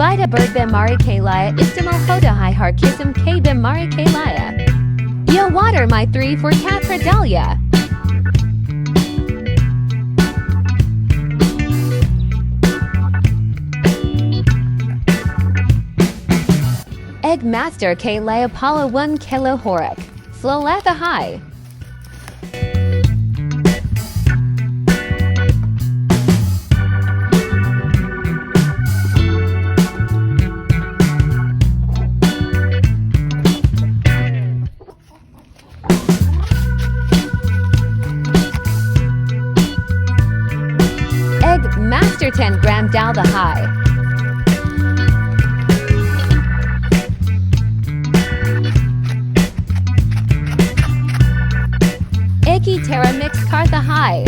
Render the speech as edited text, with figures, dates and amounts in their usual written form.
Vida bird bemari kalaya istimal hoda high har kism k bemari kalaya. Yo water my 3 for Katra Dahlia. Egg master k lay Apollo 1 kilo horak. Slolatha high. Egg master 10 gram dal the high. Eki Terra mix kartha high.